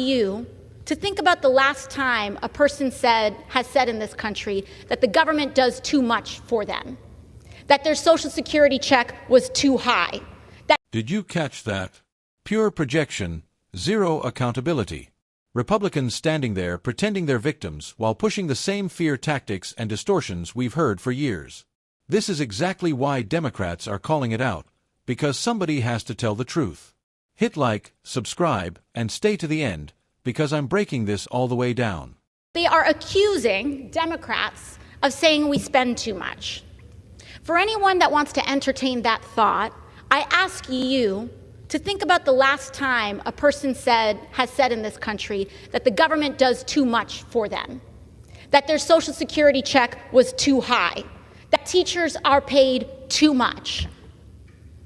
you to think about the last time a person has said in this country that the government does too much for them, that their Social Security check was too high. Did you catch that? Pure projection, zero accountability. Republicans standing there pretending they're victims while pushing the same fear tactics and distortions we've heard for years. This is exactly why Democrats are calling it out, because somebody has to tell the truth. Hit like, subscribe, and stay to the end, because I'm breaking this all the way down. They are accusing Democrats of saying we spend too much. For anyone that wants to entertain that thought, I ask you to think about the last time a person has said in this country that the government does too much for them, that their Social Security check was too high, that teachers are paid too much.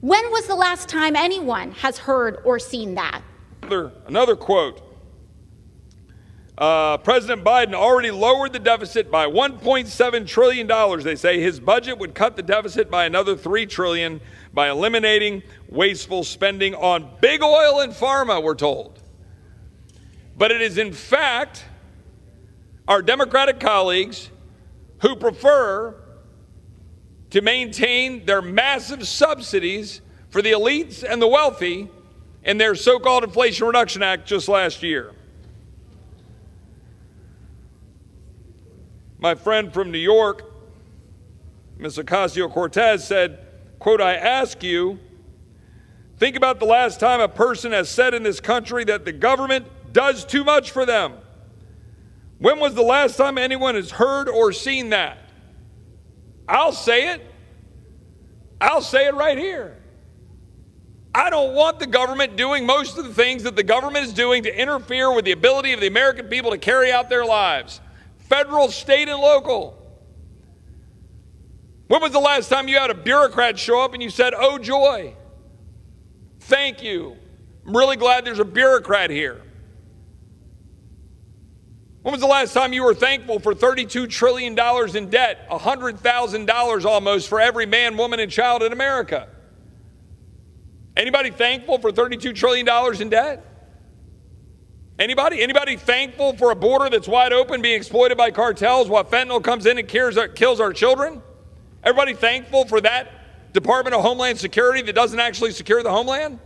When was the last time anyone has heard or seen that? Another quote. President Biden already lowered the deficit by $1.7 trillion. They say his budget would cut the deficit by another $3 trillion by eliminating wasteful spending on big oil and pharma, we're told. But it is in fact our Democratic colleagues who prefer to maintain their massive subsidies for the elites and the wealthy in their so-called Inflation Reduction Act just last year. My friend from New York, Ms. Ocasio-Cortez, said, quote, I ask you, think about the last time a person has said in this country that the government does too much for them. When was the last time anyone has heard or seen that? I'll say it. I'll say it right here. I don't want the government doing most of the things that the government is doing to interfere with the ability of the American people to carry out their lives. Federal, state, and local. When was the last time you had a bureaucrat show up and you said, oh joy, thank you, I'm really glad there's a bureaucrat here? When was the last time you were thankful for $32 trillion in debt, $100,000 almost for every man, woman, and child in America? Anybody thankful for $32 trillion in debt? Anybody? Anybody thankful for a border that's wide open being exploited by cartels while fentanyl comes in and kills our children? Everybody thankful for that Department of Homeland Security that doesn't actually secure the homeland?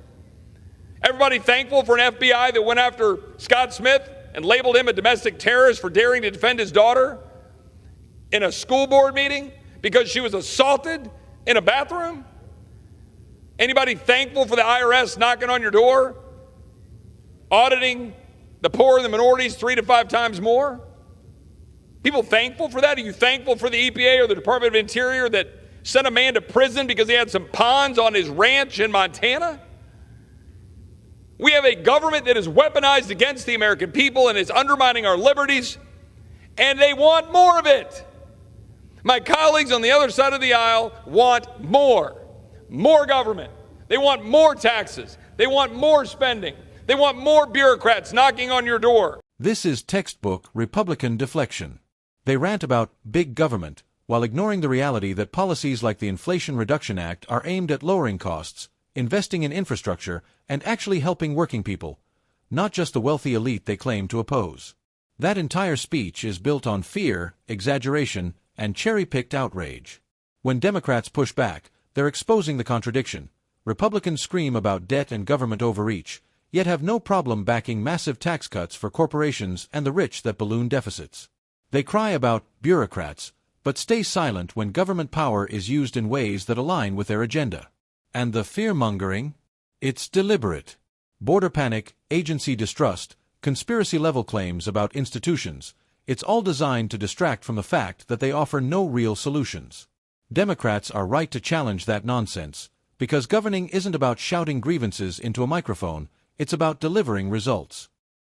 Everybody thankful for an FBI that went after Scott Smith and labeled him a domestic terrorist for daring to defend his daughter in a school board meeting because she was assaulted in a bathroom? Anybody thankful for the IRS knocking on your door, auditing the poor and the minorities 3 to 5 times more? People thankful for that? Are you thankful for the EPA or the Department of Interior that sent a man to prison because he had some ponds on his ranch in Montana? We have a government that is weaponized against the American people and is undermining our liberties, and they want more of it. My colleagues on the other side of the aisle want more government. They want more taxes. They want more spending. They want more bureaucrats knocking on your door. This is textbook Republican deflection. They rant about big government while ignoring the reality that policies like the Inflation Reduction Act are aimed at lowering costs, investing in infrastructure, and actually helping working people, not just the wealthy elite they claim to oppose. That entire speech is built on fear, exaggeration, and cherry-picked outrage. When Democrats push back, they're exposing the contradiction. Republicans scream about debt and government overreach, yet have no problem backing massive tax cuts for corporations and the rich that balloon deficits. They cry about bureaucrats, but stay silent when government power is used in ways that align with their agenda. And the fear-mongering? It's deliberate. Border panic, agency distrust, conspiracy-level claims about institutions, it's all designed to distract from the fact that they offer no real solutions. Democrats are right to challenge that nonsense, because governing isn't about shouting grievances into a microphone, it's about delivering results.